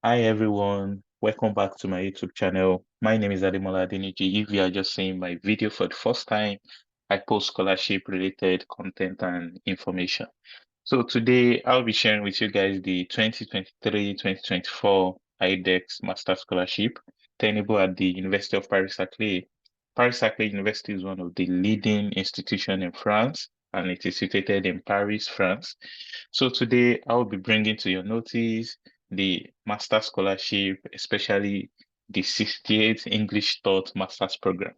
Hi everyone, welcome back to my YouTube channel. My name is Ademola Adeniji. If you are just seeing my video for the first time, I post scholarship related content and information. So today I'll be sharing with you guys the 2023-2024 IDEX Master Scholarship tenable at the University of Paris-Saclay. Paris-Saclay University is one of the leading institutions in France, and it is situated in Paris, France. So today I will be bringing to your notice the Master Scholarship, especially the 68th English Taught Master's Program.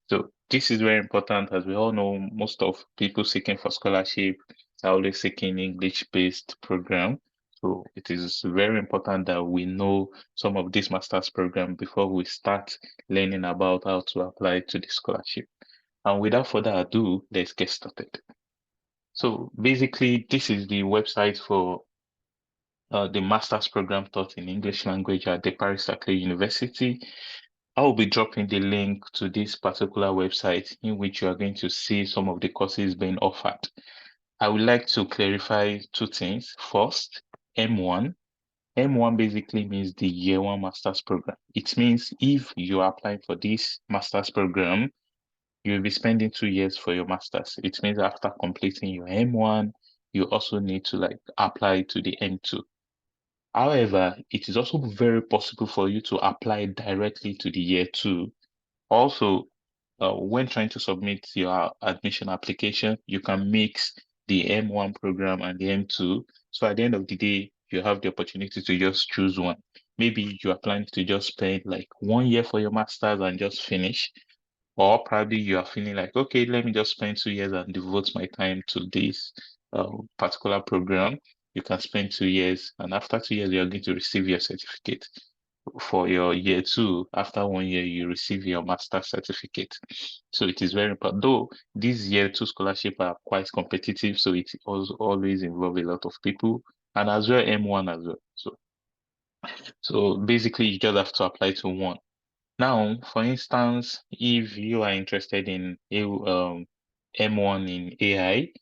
So this is very important. As we all know, most of people seeking for scholarship are always seeking English-based program. So it is very important that we know some of this master's program before we start learning about how to apply to the scholarship. And without further ado, let's get started. So basically, this is the website for the master's program taught in English language at the Paris-Saclay University. I will be dropping the link to this particular website in which you are going to see some of the courses being offered. I would like to clarify two things. First, M1. M1 basically means the year one master's program. It means if you are applying for this master's program, you will be spending 2 years for your master's. It means after completing your M1, you also need to apply to the M2. However, it is also very possible for you to apply directly to the year two. Also, when trying to submit your admission application, you can mix the M1 program and the M2. So at the end of the day, you have the opportunity to just choose one. Maybe you are planning to just spend like 1 year for your master's and just finish, or probably you are feeling like, okay, let me just spend 2 years and devote my time to this particular program. You can spend 2 years, and after 2 years, you're going to receive your certificate. For your year two, after 1 year, you receive your master's certificate. So it is very important. Though these year two scholarship are quite competitive, so it also always involve a lot of people, and as well M1 as well. So basically, you just have to apply to one. Now, for instance, if you are interested in M1 in AI,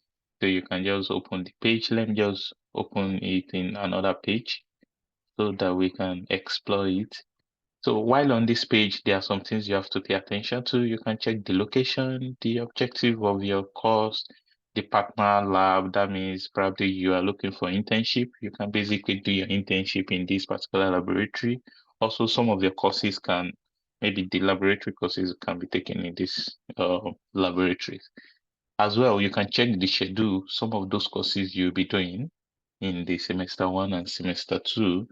so you can just open the page. Let me just open it in another page so that we can explore it. So while on this page, there are some things you have to pay attention to. You can check the location, the objective of your course, the partner lab. That means probably you are looking for internship. You can basically do your internship in this particular laboratory. Also, some of your courses can, maybe the laboratory courses can be taken in this laboratories. As well, you can check the schedule. Some of those courses you'll be doing in the semester one and semester two.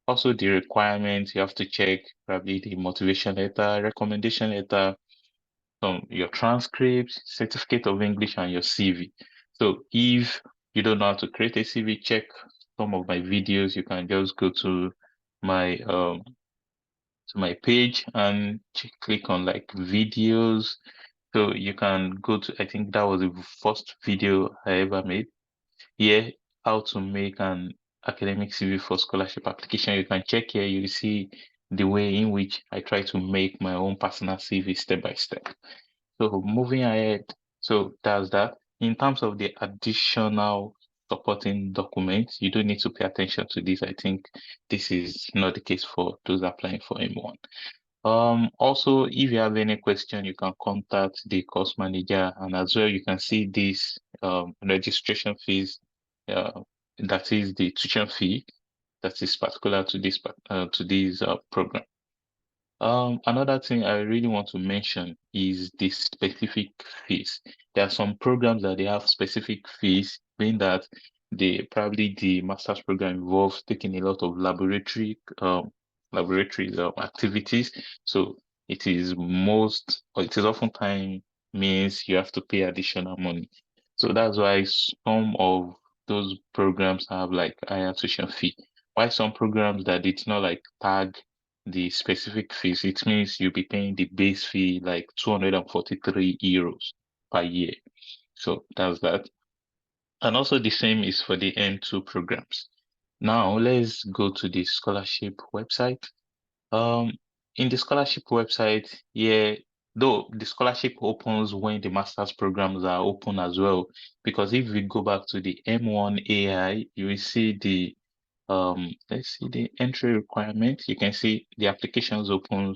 Also, the requirements, you have to check probably the motivation letter, recommendation letter, your transcripts, certificate of English, and your CV. So if you don't know how to create a CV, check some of my videos. You can just go to my page and click on like videos. So you can go to, I think that was the first video I ever made. Here, how to make an academic CV for scholarship application. You can check here, you see the way in which I try to make my own personal CV step by step. So moving ahead, so that's that. In terms of the additional supporting documents, you don't need to pay attention to this. I think this is not the case for those applying for M1. Also, if you have any question, you can contact the course manager, and as well, you can see this registration fees, uh, that is the tuition fee that is particular to this program. Another thing I really want to mention is the specific fees. There are some programs that they have specific fees, being that the master's program involves taking a lot of laboratory activities. So it is oftentimes means you have to pay additional money. So that's why some of those programs have like higher tuition fee. Why some programs that did not like tag the specific fees, it means you'll be paying the base fee like 243 euros per year. So that's that. And also the same is for the M2 programs. Now let's go to the scholarship website. Um, in the scholarship website, yeah, though the scholarship opens when the master's programs are open as well, because if we go back to the M1 AI, you will see Let's see the entry requirement. You can see the applications open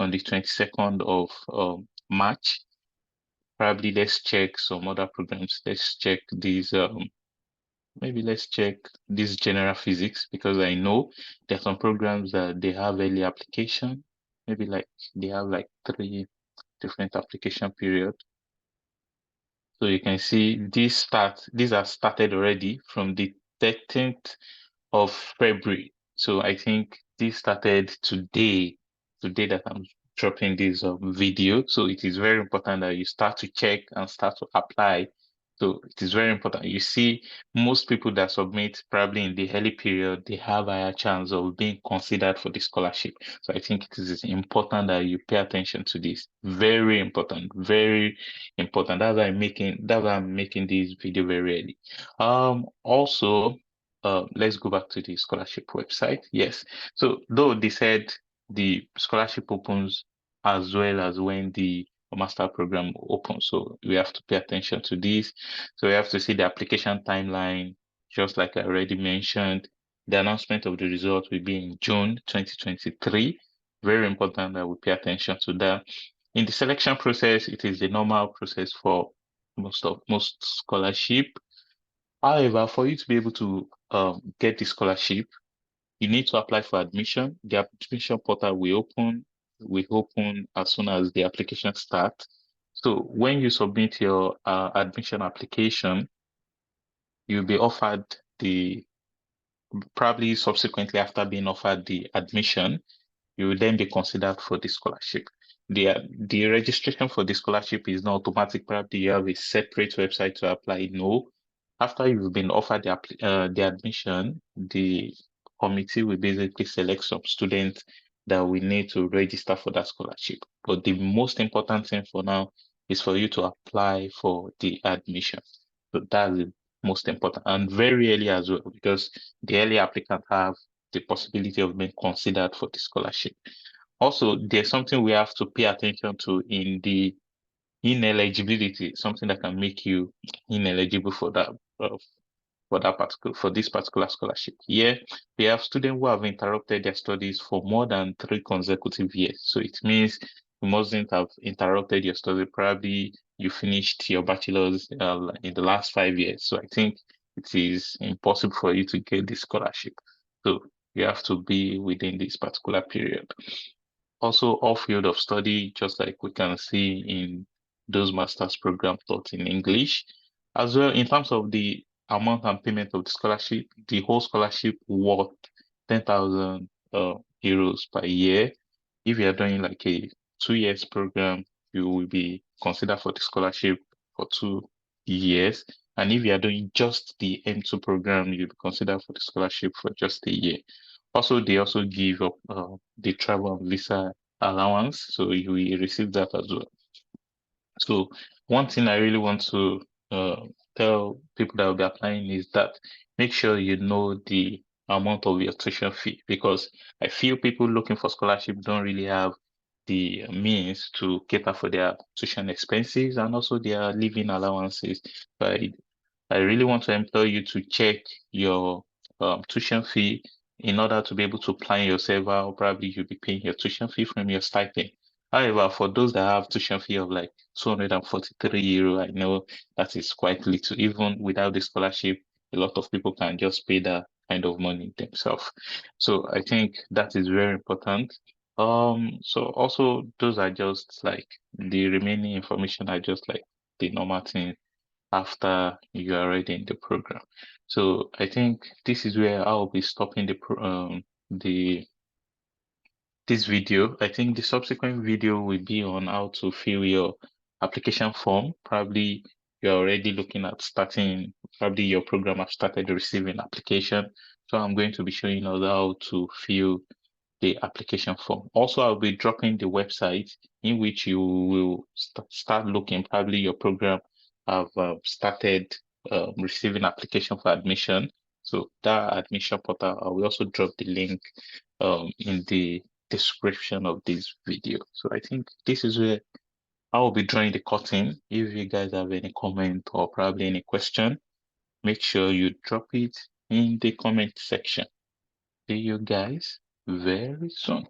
on the 22nd of March. Probably let's check some other programs. Let's check these maybe let's check this general physics, because I know there are some programs that they have early application. Maybe like they have like 3 different application period. So you can see these are started already from the 13th of February. So I think this started today that I'm dropping this video. So it is very important that you start to check and start to apply. So it is very important. You see, most people that submit probably in the early period, they have a higher chance of being considered for the scholarship. So I think it is important that you pay attention to this. Very important, very important. That's why I'm making this video very early. Also, let's go back to the scholarship website. Yes. So though they said the scholarship opens as well as when the master program opens, so we have to pay attention to this. So we have to see the application timeline, just like I already mentioned. The announcement of the result will be in June 2023. Very important that we pay attention to that. In the selection process, it is the normal process for most scholarship. However, for you to be able to get the scholarship, you need to apply for admission. The application portal will open as soon as the application starts. So when you submit your admission application, you'll be offered the probably subsequently after being offered the admission, you will then be considered for the scholarship. The registration for the scholarship is not automatic. Probably you have a separate website to apply. No, after you've been offered the admission, the committee will basically select some students that we need to register for that scholarship. But the most important thing for now is for you to apply for the admission. So that's the most important, and very early as well, because the early applicant have the possibility of being considered for the scholarship. Also, there's something we have to pay attention to in the ineligibility, something that can make you ineligible for this particular scholarship. Here, we have students who have interrupted their studies for more than 3 consecutive years. So it means you mustn't have interrupted your study. Probably you finished your bachelor's in the last 5 years. So I think it is impossible for you to get this scholarship. So you have to be within this particular period. Also, all field of study, just like we can see in those master's program taught in English. As well, in terms of the amount and payment of the scholarship, the whole scholarship worth 10,000 euros per year. If you are doing like a 2 years program, you will be considered for the scholarship for 2 years. And if you are doing just the M2 program, you'll be considered for the scholarship for just a year. Also, they also give up the travel and visa allowance, so you will receive that as well. So one thing I really want to tell people that will be applying is that make sure you know the amount of your tuition fee, because I feel people looking for scholarship don't really have the means to cater for their tuition expenses and also their living allowances. But I really want to implore you to check your tuition fee in order to be able to plan yourself out. Probably you'll be paying your tuition fee from your stipend. However, for those that have tuition fee of like 243 euro, I know that is quite little. Even without the scholarship, a lot of people can just pay that kind of money themselves. So I think that is very important. So also those are just like the remaining information are just like the normal thing after you are already in the program. So I think this is where I'll be stopping the this video. I think the subsequent video will be on how to fill your application form. Probably you're already looking at starting, probably your program has started receiving application. So I'm going to be showing you how to fill the application form. Also, I'll be dropping the website in which you will start looking. Probably your program have started receiving application for admission. So that admission portal, I will also drop the link in the description of this video. So I think this is where I will be drawing the curtain. If you guys have any comment or probably any question, make sure you drop it in the comment section. see you guys very soon.